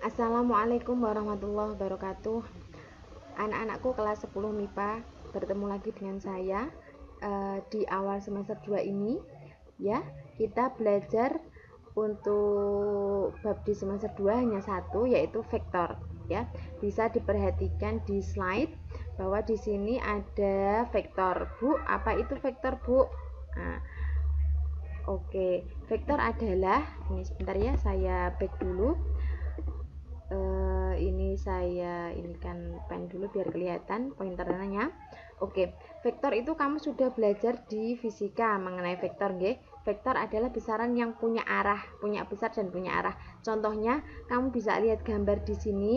Assalamualaikum warahmatullahi wabarakatuh. Anak-anakku kelas 10 MIPA, bertemu lagi dengan saya di awal semester 2 ini. Ya, kita belajar untuk bab di semester 2 hanya satu, yaitu vektor. Ya, bisa diperhatikan di slide bahwa di sini ada vektor. Bu, apa itu vektor, Bu? Nah, oke, vektor adalah, ini sebentar ya, saya back dulu. Ini saya kan pen dulu biar kelihatan pointernya. Oke, vektor itu kamu sudah belajar di fisika mengenai vektor, nggih. Vektor adalah besaran yang punya arah, punya besar dan punya arah. Contohnya, kamu bisa lihat gambar di sini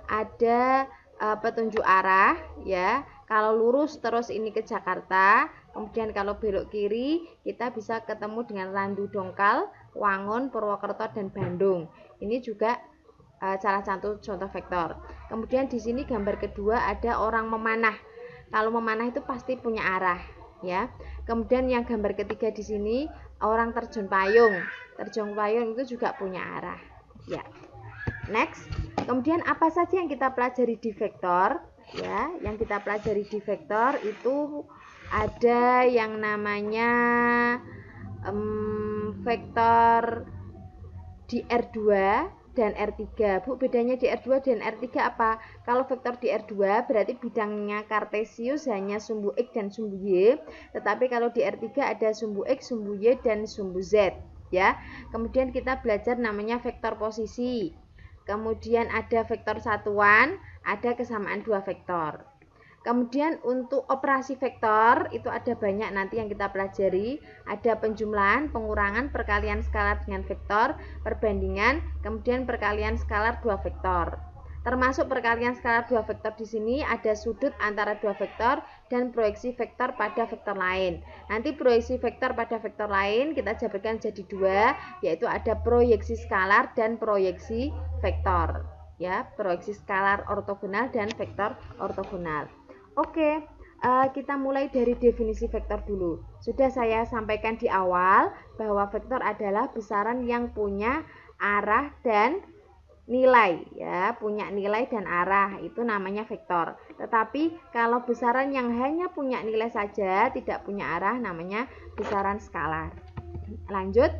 ada petunjuk arah, ya. Kalau lurus terus ini ke Jakarta, kemudian kalau belok kiri kita bisa ketemu dengan Randu Dongkal, Wangun, Purwokerto dan Bandung. Ini juga salah satu contoh vektor. Kemudian di sini gambar kedua ada orang memanah. Kalau memanah itu pasti punya arah, ya. Kemudian yang gambar ketiga di sini orang terjun payung. Terjun payung itu juga punya arah, ya. Next. Kemudian apa saja yang kita pelajari di vektor? Ya, yang kita pelajari di vektor itu ada yang namanya vektor di R2 dan R3. Bu, bedanya di R2 dan R3 apa? Kalau vektor di R2 berarti bidangnya kartesius hanya sumbu X dan sumbu Y, tetapi kalau di R3 ada sumbu X, sumbu Y dan sumbu Z, ya. Kemudian kita belajar namanya vektor posisi. Kemudian ada vektor satuan, ada kesamaan dua vektor. Kemudian untuk operasi vektor itu ada banyak nanti yang kita pelajari. Ada penjumlahan, pengurangan, perkalian skalar dengan vektor, perbandingan, kemudian perkalian skalar dua vektor. Termasuk perkalian skalar dua vektor di sini ada sudut antara dua vektor dan proyeksi vektor pada vektor lain. Nanti proyeksi vektor pada vektor lain kita jabarkan jadi dua, yaitu ada proyeksi skalar dan proyeksi vektor. Ya, proyeksi skalar ortogonal dan vektor ortogonal. Oke, kita mulai dari definisi vektor dulu. Sudah saya sampaikan di awal bahwa vektor adalah besaran yang punya arah dan nilai, ya, punya nilai dan arah, itu namanya vektor. Tetapi kalau besaran yang hanya punya nilai saja, tidak punya arah, namanya besaran skalar. Lanjut,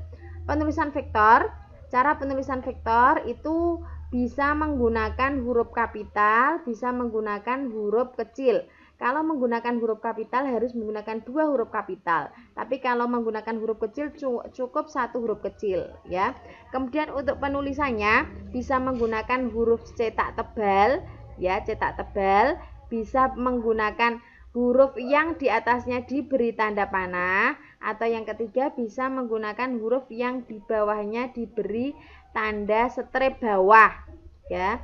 penulisan vektor. Cara penulisan vektor itu bisa menggunakan huruf kapital, bisa menggunakan huruf kecil. Kalau menggunakan huruf kapital harus menggunakan dua huruf kapital. Tapi kalau menggunakan huruf kecil cukup satu huruf kecil, ya. Kemudian untuk penulisannya bisa menggunakan huruf cetak tebal, ya, cetak tebal. Bisa menggunakan huruf yang di atasnya diberi tanda panah, atau yang ketiga bisa menggunakan huruf yang di bawahnya diberi tanda strip bawah, ya.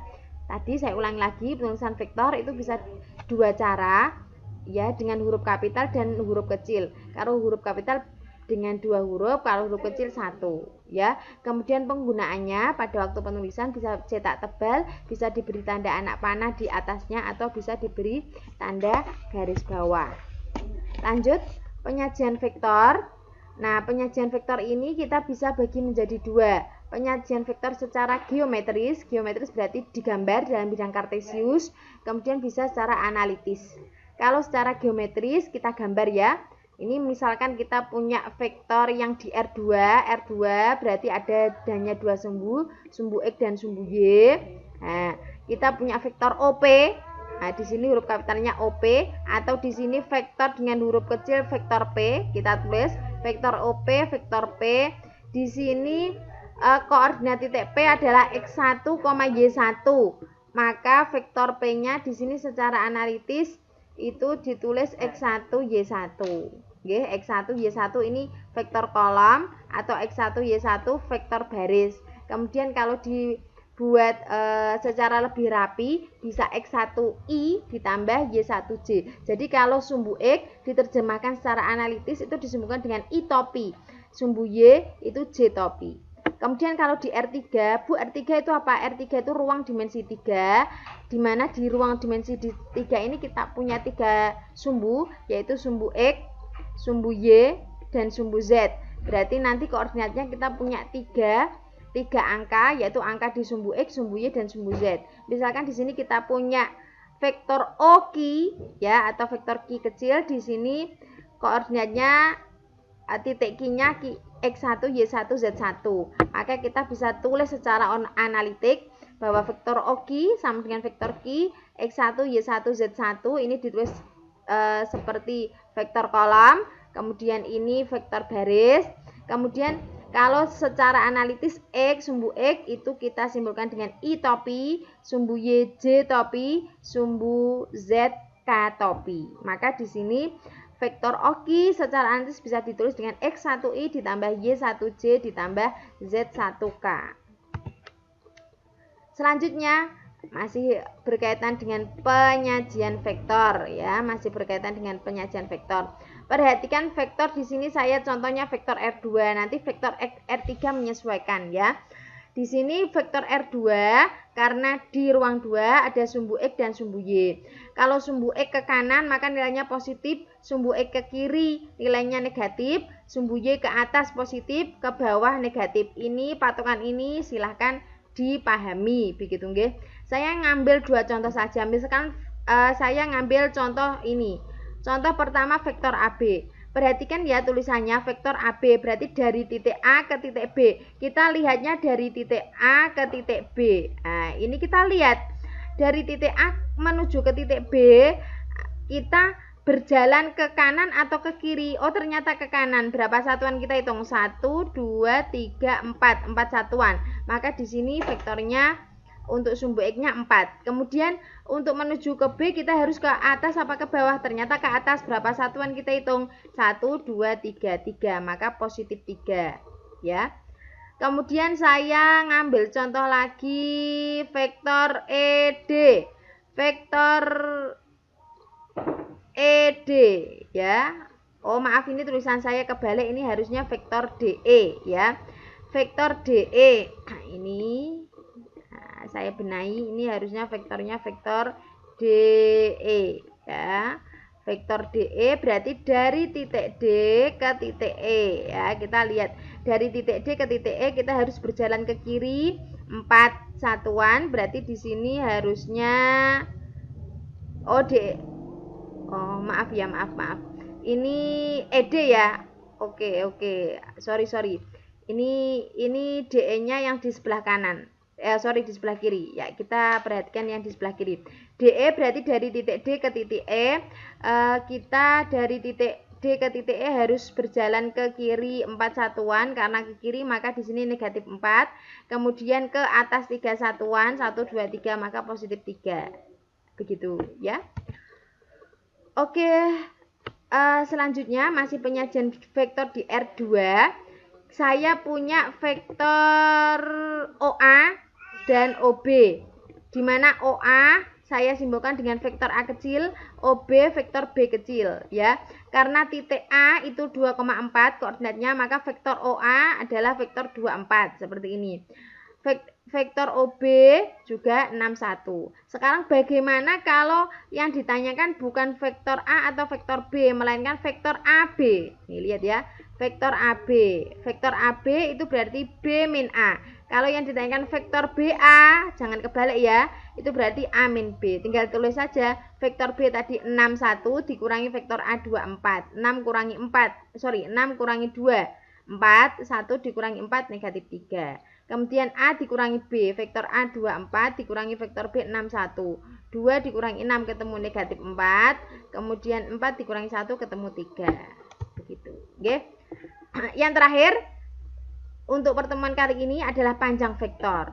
Tadi saya ulang lagi, penulisan vektor itu bisa dua cara, ya, dengan huruf kapital dan huruf kecil. Kalau huruf kapital dengan dua huruf, kalau huruf kecil satu, ya. Kemudian penggunaannya pada waktu penulisan bisa cetak tebal, bisa diberi tanda anak panah di atasnya, atau bisa diberi tanda garis bawah. Lanjut, penyajian vektor. Nah, penyajian vektor ini kita bisa bagi menjadi dua. Penyajian vektor secara geometris berarti digambar dalam bidang kartesius, kemudian bisa secara analitis. Kalau secara geometris kita gambar, ya. Ini misalkan kita punya vektor yang di R2 berarti ada hanya dua sumbu X dan sumbu Y. Nah, kita punya vektor OP. Nah, di sini huruf kapitalnya OP, atau di sini vektor dengan huruf kecil vektor P. Kita tulis vektor OP, vektor P. Di sini koordinat titik P adalah X1, Y1. Maka vektor P-nya di sini secara analitis itu ditulis X1, Y1. Nggih, X1, Y1 ini vektor kolom, atau X1, Y1 vektor baris. Kemudian kalau dibuat secara lebih rapi bisa X1I ditambah Y1J. Jadi kalau sumbu X diterjemahkan secara analitis itu disebutkan dengan I topi. Sumbu Y itu J topi. Kemudian kalau di R3, Bu, R3 itu apa? R3 itu ruang dimensi 3, di mana di ruang dimensi 3 ini kita punya 3 sumbu, yaitu sumbu X, sumbu Y, dan sumbu Z. Berarti nanti koordinatnya kita punya 3 3 angka, yaitu angka di sumbu X, sumbu Y, dan sumbu Z. Misalkan di sini kita punya vektor OQ ya, atau vektor Q kecil. Di sini koordinatnya titik Q-nya X1, Y1, Z1. Maka kita bisa tulis secara analitik bahwa vektor OQ sama dengan vektor Q X1, Y1, Z1. Ini ditulis seperti vektor kolom, kemudian ini vektor baris. Kemudian kalau secara analitis X, sumbu X itu kita simbolkan dengan I topi, sumbu Y J topi, sumbu Z K topi. Maka di sini vektor OQ secara analitis bisa ditulis dengan X1I ditambah Y1J ditambah Z1K. Selanjutnya masih berkaitan dengan penyajian vektor ya, masih berkaitan dengan penyajian vektor. Perhatikan vektor di sini saya contohnya vektor R2, nanti vektor R3 menyesuaikan ya. Di sini vektor R2 karena di ruang 2 ada sumbu X dan sumbu Y. Kalau sumbu X ke kanan maka nilainya positif, sumbu X ke kiri nilainya negatif, sumbu Y ke atas positif, ke bawah negatif. Ini patokan ini silahkan dipahami begitu nggih. Saya ngambil dua contoh saja. Misalkan saya ngambil contoh ini. Contoh pertama vektor AB. Perhatikan ya tulisannya vektor AB berarti dari titik A ke titik B. Kita lihatnya dari titik A ke titik B. Nah, ini kita lihat dari titik A menuju ke titik B, kita berjalan ke kanan atau ke kiri. Oh, ternyata ke kanan. Berapa satuan kita hitung? 1, 2, 3, 4. 4 satuan. Maka di sini vektornya untuk sumbu X-nya 4. Kemudian untuk menuju ke B kita harus ke atas apa ke bawah? Ternyata ke atas. Berapa satuan kita hitung? 1, 2, 3, 3. Maka positif 3. Ya. Kemudian saya ngambil contoh lagi vektor ED. Vektor ED ya. Oh, maaf ini tulisan saya kebalik, ini harusnya vektor DE ya. Vektor DE. Nah, ini saya benahi, ini harusnya vektornya vektor DE ya. Vektor DE berarti dari titik D ke titik E ya. Kita lihat dari titik D ke titik E kita harus berjalan ke kiri 4 satuan, berarti di sini harusnya maaf ya, maaf. Ini ED ya. Oke. Sorry. Ini DE-nya yang di sebelah kanan. Di sebelah kiri. Ya, kita perhatikan yang di sebelah kiri. DE berarti dari titik D ke titik E. Kita dari titik D ke titik E harus berjalan ke kiri 4 satuan, karena ke kiri maka di sini negatif 4. Kemudian ke atas 3 satuan, 1 2 3 maka positif 3. Begitu ya. Oke. Selanjutnya masih penyajian vektor di R2. Saya punya vektor OA dan OB, di mana OA saya simbolkan dengan vektor A kecil, OB vektor B kecil ya. Karena titik A itu 2,4 koordinatnya, maka vektor OA adalah vektor 24 seperti ini. Vektor OB juga 61. Sekarang bagaimana kalau yang ditanyakan bukan vektor A atau vektor B, melainkan vektor AB? Nih lihat ya, vektor AB. Vektor AB itu berarti B min A. Kalau yang ditanyakan vektor BA, jangan kebalik ya, itu berarti A min B. Tinggal tulis saja vektor B tadi 61 dikurangi vektor A 24. 6 kurangi 2, 4, 1 dikurangi 4 negatif 3. Kemudian A dikurangi B, vektor A 24 dikurangi vektor B 61. 2 dikurangi 6 ketemu negatif 4. Kemudian 4 dikurangi 1 ketemu 3. Begitu. Oke. Yang terakhir untuk pertemuan kali ini adalah panjang vektor.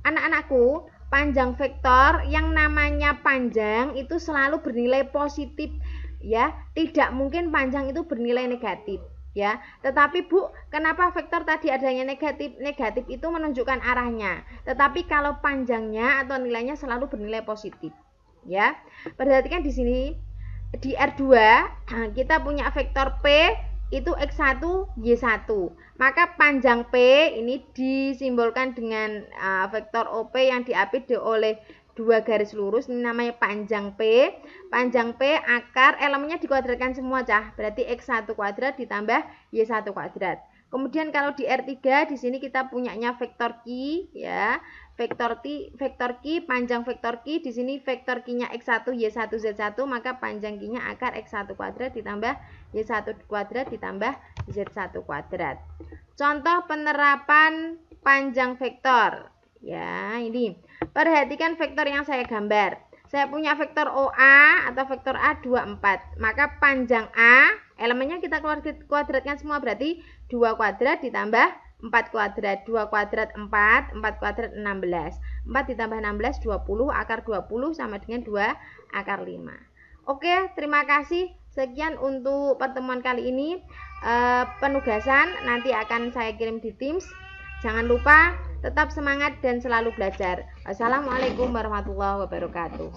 Anak-anakku, panjang vektor yang namanya panjang itu selalu bernilai positif ya. Tidak mungkin panjang itu bernilai negatif. Ya, tetapi Bu, kenapa vektor tadi adanya negatif? Negatif itu menunjukkan arahnya. Tetapi kalau panjangnya atau nilainya selalu bernilai positif. Ya. Perhatikan di sini di R2 kita punya vektor P itu X1, Y1. Maka panjang P ini disimbolkan dengan vektor OP yang diapit oleh 2 garis lurus, ini namanya panjang P. Panjang P akar elemennya dikuadratkan semua, Cah. Berarti X1 kuadrat ditambah Y1 kuadrat. Kemudian kalau di R3 di sini kita punyanya vektor Q ya. Vektor Q, panjang vektor Q, di sini vektor Q-nya X1, Y1, Z1, maka panjang Q-nya akar X1 kuadrat ditambah Y1 kuadrat ditambah Z1 kuadrat. Contoh penerapan panjang vektor. Ya, ini. Perhatikan vektor yang saya gambar. Saya punya vektor OA atau vektor A 24. Maka panjang A, elemennya kita kuadratkan semua, berarti 2 kuadrat ditambah 4 kuadrat, 2 kuadrat 4, 4 kuadrat 16. 4 ditambah 16, 20, akar 20 sama dengan 2 akar 5. Oke, terima kasih. Sekian untuk pertemuan kali ini. Penugasan nanti akan saya kirim di Teams. Jangan lupa tetap semangat dan selalu belajar. Wassalamualaikum warahmatullahi wabarakatuh.